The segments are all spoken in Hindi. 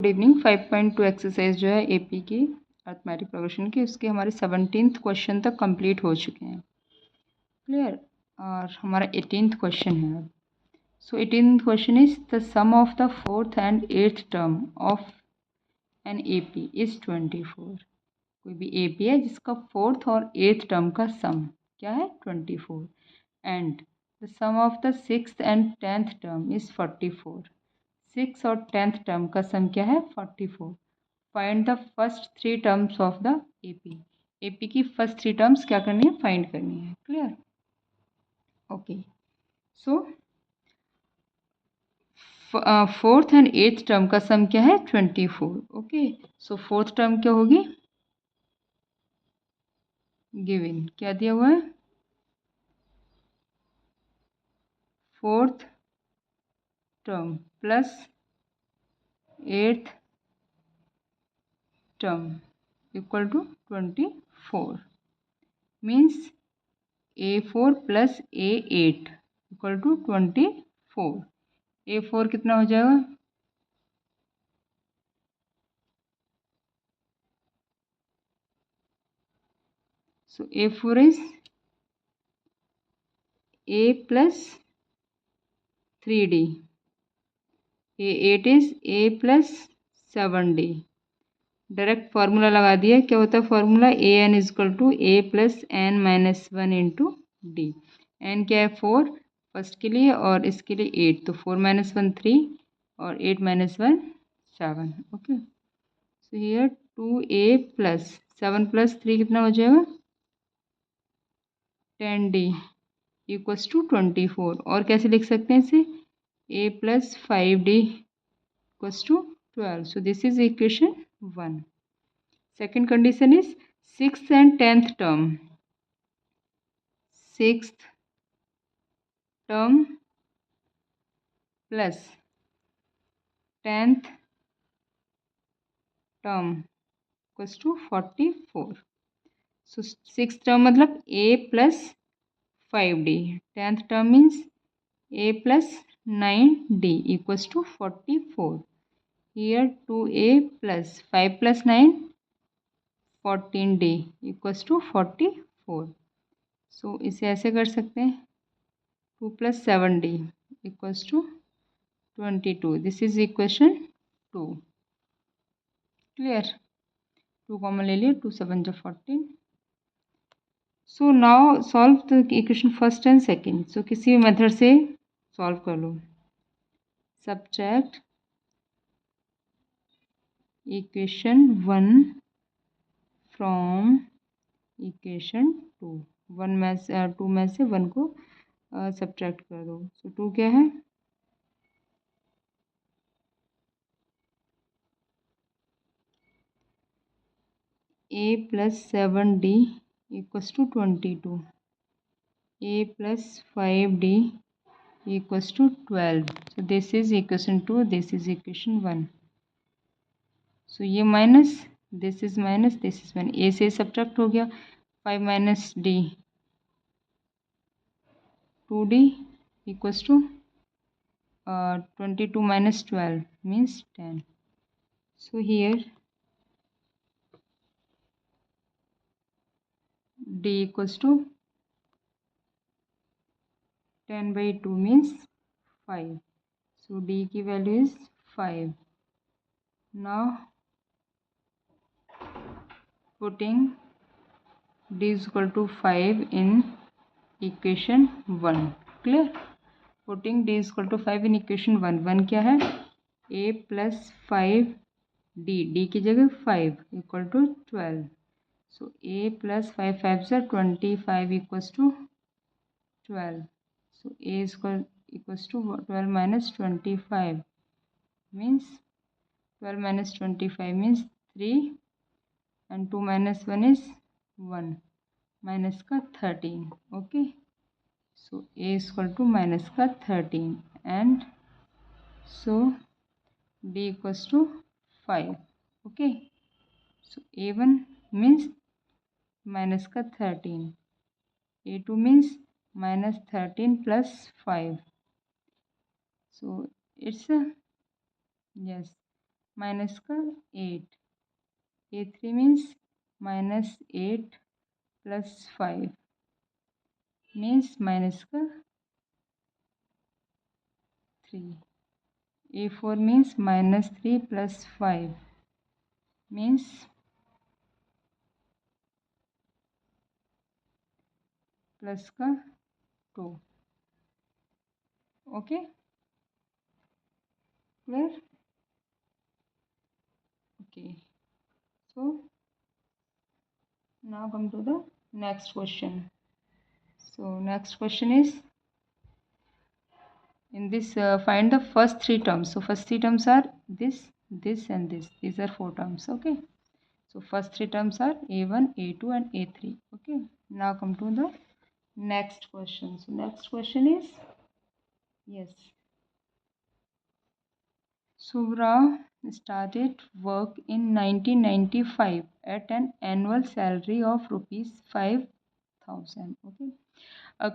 Good evening. 5.2 एक्सरसाइज जो है एपी की अर्थमेटिक प्रोग्रेशन की, उसके हमारे 17th क्वेश्चन तक कंप्लीट हो चुके हैं। क्लियर। और हमारा 18th क्वेश्चन है अब। So 18th question is the sum of the fourth and eighth term of an AP is 24। कोई भी एपी है जिसका फोर्थ और एट्थ टर्म का सम क्या है 24, and the sum of the sixth and 10th term is 44। Six और 10th टर्म का सम क्या है 44। Find the first three terms of the AP. AP की फर्स्ट थ्री टर्म्स क्या करनी है, फाइंड करनी है। Clear. Okay. So fourth and eighth term का सम क्या है 24। ओके। सो फोर्थ टर्म क्या होगी, गिवन क्या दिया हुआ है, fourth term plus eighth term equal to 24 means A4 plus A8 equal to 24। A4 कितना हो जाएगा, so A4 is A plus 3D, A8 is A plus 7D। Direct formula लगा दिया, क्या होता है formula, AN is equal to A plus N minus 1 into D. N क्या है 4 फर्स्ट के लिए और इसके लिए 8, तो 4 माइनस 1 3 और 8 minus 1 7। Okay. So here 2A plus 7 plus 3 कितना हो जाएगा 10D इक्वल्स टू 24। और कैसे लिख सकते हैं इसे, A plus 5D equals to 12। So this is equation 1। Second condition is sixth and 10th term. Sixth term plus 10th term equals to 44। So six term मतलब A plus 5D, 10th term means A plus 9D equals to 44. Here 2A plus 5 plus 9 14D equals to 44. So इसे ऐसे कर सकते हैं 2 plus 7D equals to 22. This is equation 2. Clear? 2 common ले लिए, 2 7 जो 14. So now solve the equation first and second. So किसी मेथड से सॉल्व कर लो। Subtract equation 1 from equation 2। 1 में से 2 में से 1 को सब्ट्रैक्ट कर दो। सो 2 क्या है, A plus 7D equals to 22, A plus 5D equals to 12। So this is equation 2, this is equation 1। So ये minus, this is minus, this is minus, A से सब्ट्रैक्ट हो गया। 5 minus D 2D equals to 22 minus 12 means 10. So here D equals to 10 by 2 means 5. So D की value is 5. Now putting D is equal to 5 in equation 1. Clear? Putting D is equal to 5 in equation 1. 1 क्या है, A plus 5D, D की जगह 5 equal to 12. So A plus 5 5 are 25 equals to 12. So A is equals to 12 minus 25 means 12 minus 25 means 3 and 2 minus 1 is 1 minus का 13. Okay. So A is equal to minus का 13 and so D equals to 5. Okay. So A1 means minus का 13, A2 means minus 13 plus 5. So it's a yes, minus का 8, A3 means -8 + 5 means -3, A4 means -3 + 5 means +2. Okay, clear? Okay, so now come to the next question. So next question is, in this find the first three terms. So first three terms are this, this and this. These are four terms. Okay, so first three terms are A1, A2 and A3. Okay, now come to the next question. So next question is, yes, Subra started work in 1995 at an annual salary of ₹5,000. Okay,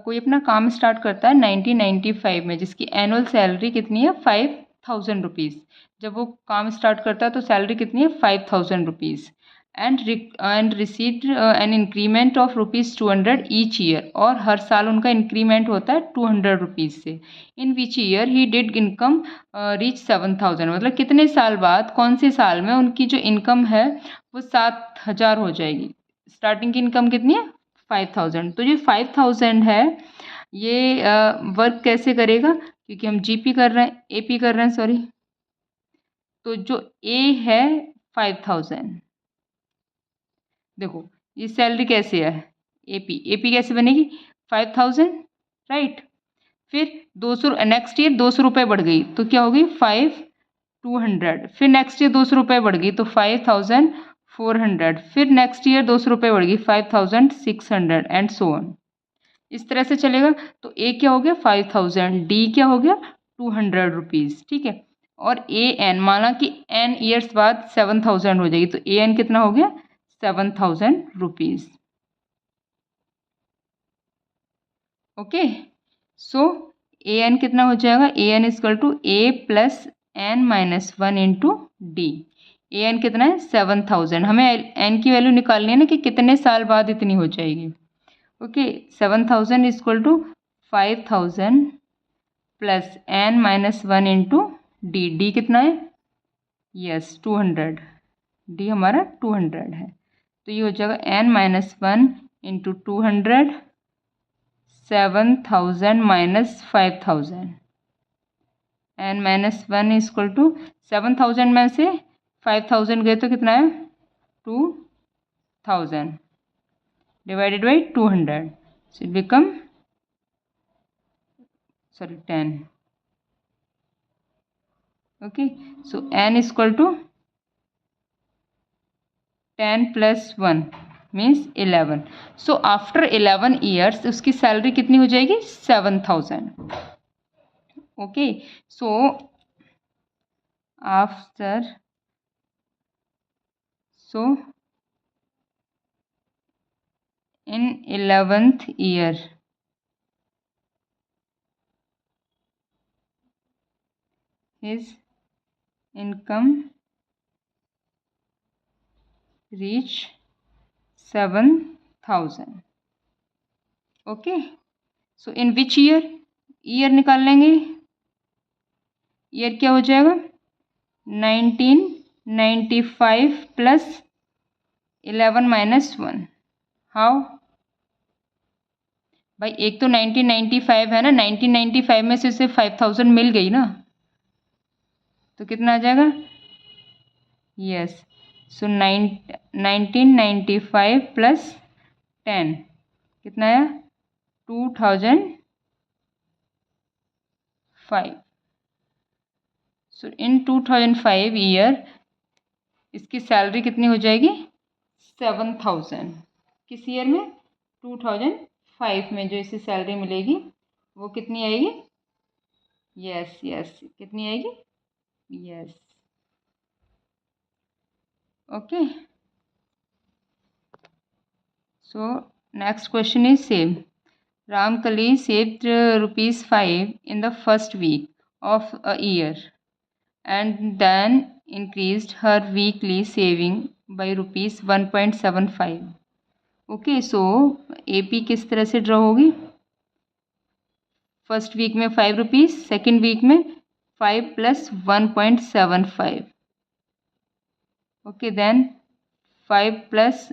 कोई अपना काम स्टार्ट करता है 1995 में, जिसकी एनुअल सैलरी कितनी है ₹5,000। जब वो काम स्टार्ट करता है तो सैलरी कितनी है ₹5,000 and received an increment of ₹200 each year, और हर साल उनका इंक्रीमेंट होता है ₹200 से। In which year he did income reach 7,000, मतलब कितने साल बाद, कौन से साल में उनकी जो इनकम है वो 7,000 हो जाएगी। स्टार्टिंग की इनकम कितनी है 5,000। तो जो 5,000 है ये वर्क कैसे करेगा, क्योंकि हम जीपी कर रहे हैं, एपी कर रहे हैं, सॉरी। तो जो ए है 5,000, देखो ये सैलरी कैसे है, एपी, एपी कैसे बनेगी 5,000, राइट। फिर 200, नेक्स्ट ईयर 200 रुपये बढ़ गई तो क्या होगी 5,200। फिर नेक्स्ट ईयर 200 रुपये बढ़ गई तो 5,400। फिर नेक्स्ट ईयर 200 रुपये बढ़ गई 5,600 एंड सो ऑन। इस तरह से चलेगा। तो ए क्या हो गया 5,000, डी क्या हो गया ₹200, ठीक है। और ए एन, माना कि एन ईयर्स बाद 7,000 हो जाएगी, तो ए एन कितना हो गया ₹7,000। ओके, सो ए एन कितना हो जाएगा, A N is equal to A plus N minus 1 into D. A N कितना है 7,000, हमें एन की वैल्यू निकालनी है ना कि कितने साल बाद इतनी हो जाएगी। Okay, 7,000 equal to 5,000 plus N minus 1 into D. D कितना है, यस 200, डी हमारा 200 है। तो ये हो जाएगा N minus 1 into 200, 7,000 minus 5,000। N minus 1 equal to 7,000 में से 5,000 गए तो कितना है 2,000 divided by 200, so it become 10. Okay, so n is equal to 10 plus 1 means 11. So after 11 years उसकी सैलरी कितनी हो जाएगी 7,000. Okay, so after, so in 11th year his income reach 7,000. Okay, so in which year, year निकाल लेंगे। ईयर क्या हो जाएगा 1995 प्लस 11 माइनस 1। हाउ भाई, एक तो 1995 है ना, 1995 में से उसे 5,000 मिल गई ना, तो कितना आ जाएगा, यस, सो 1995 प्लस 10 कितना आया 2005। सो इन 2005 ईयर इसकी सैलरी कितनी हो जाएगी 7,000। किस ईयर में 2005 में जो इसे सैलरी मिलेगी वो कितनी आएगी, यस यस, कितनी आएगी, yes. Okay, so next question is same. Ramkali saved ₹5 in the first week of a year and then increased her weekly saving by rupees 1.75. Okay, so AP किस तरह से ड्रॉ होगी? फर्स्ट वीक में 5 रुपीज़, सेकेंड वीक में 5 + 1.75. Okay, then 5 +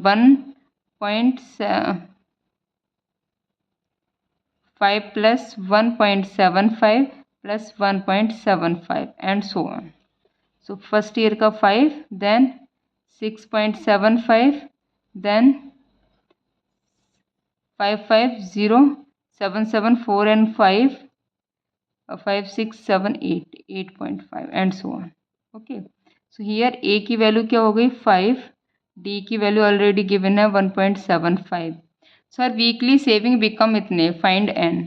1.75 + 1.75 and so on. So first year का 5, then 6.75, then 5 5 0 7 7 4 and 5 5 6 7 8 8.5 and so on. Okay, so here A की वैल्यू क्या हो गई 5, D की वैल्यू ऑलरेडी गिवन है 1.75. सर वीकली सेविंग बिकम इतने, फाइंड N.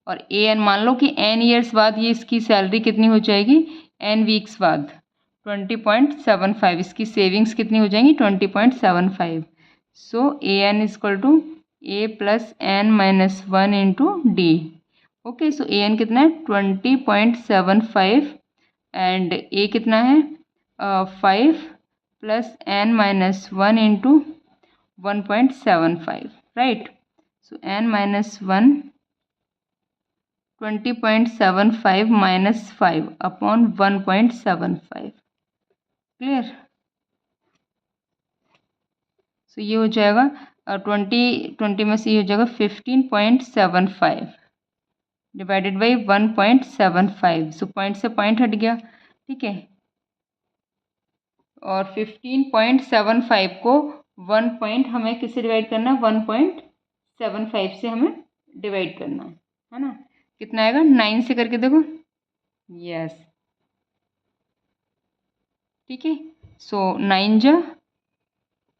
और AN मान लो कि N ईयर्स बाद ये इसकी सैलरी कितनी हो जाएगी, N वीक्स बाद 20.75. इसकी सेविंग्स कितनी हो जाएंगी 20.75. सो AN = A + N - 1 × D. Okay, so AN कितना है 20.75 एंड A कितना है 5 + N - 1 × 1.75, राइट. सो N - 1 20.75 - 5 अपॉन 1.75. क्लियर. सो ये हो जाएगा 20 में से ये हो जाएगा 15.75 डिवाइडेड बाई 1.75. सो पॉइंट से पॉइंट हट गया, ठीक है. और 15.75 को 1 पॉइंट हमें किससे डिवाइड करना है 1.75 से हमें डिवाइड करना है ना. कितना आएगा 9 से करके देखो. यस, ठीक है. सो 9 जा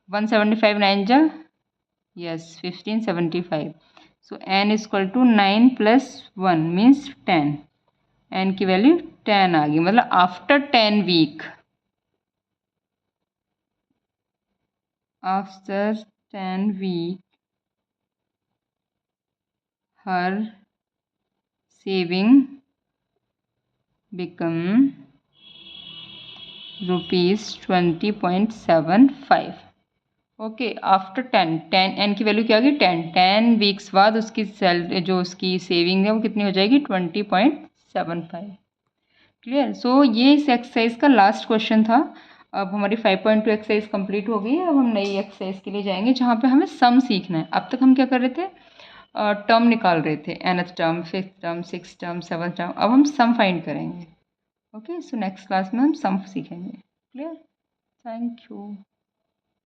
175, 9 जा yes 1575. So N = 9 + 1 means 10. N की वैल्यू 10 आ गई, मतलब आफ्टर 10 वीक, आफ्टर 10 वीक हर saving become ₹20.75. Okay, after 10 N की वैल्यू क्या आ गई 10 वीक्स बाद उसकी सैलरी जो उसकी सेविंग है वो कितनी हो जाएगी 20.75. क्लियर. सो ये इस एक्सरसाइज का लास्ट क्वेश्चन था. अब हमारी 5.2 एक्सरसाइज कंप्लीट हो गई है. अब हम नई एक्सरसाइज के लिए जाएंगे जहाँ पे हमें सम सीखना है. अब तक हम क्या कर रहे थे, टर्म निकाल रहे थे, nth term, 5th term, 6th term, 7th term. अब हम सम फाइंड करेंगे. ओके, सो नेक्स्ट क्लास में हम सम सीखेंगे. क्लियर. Thank you.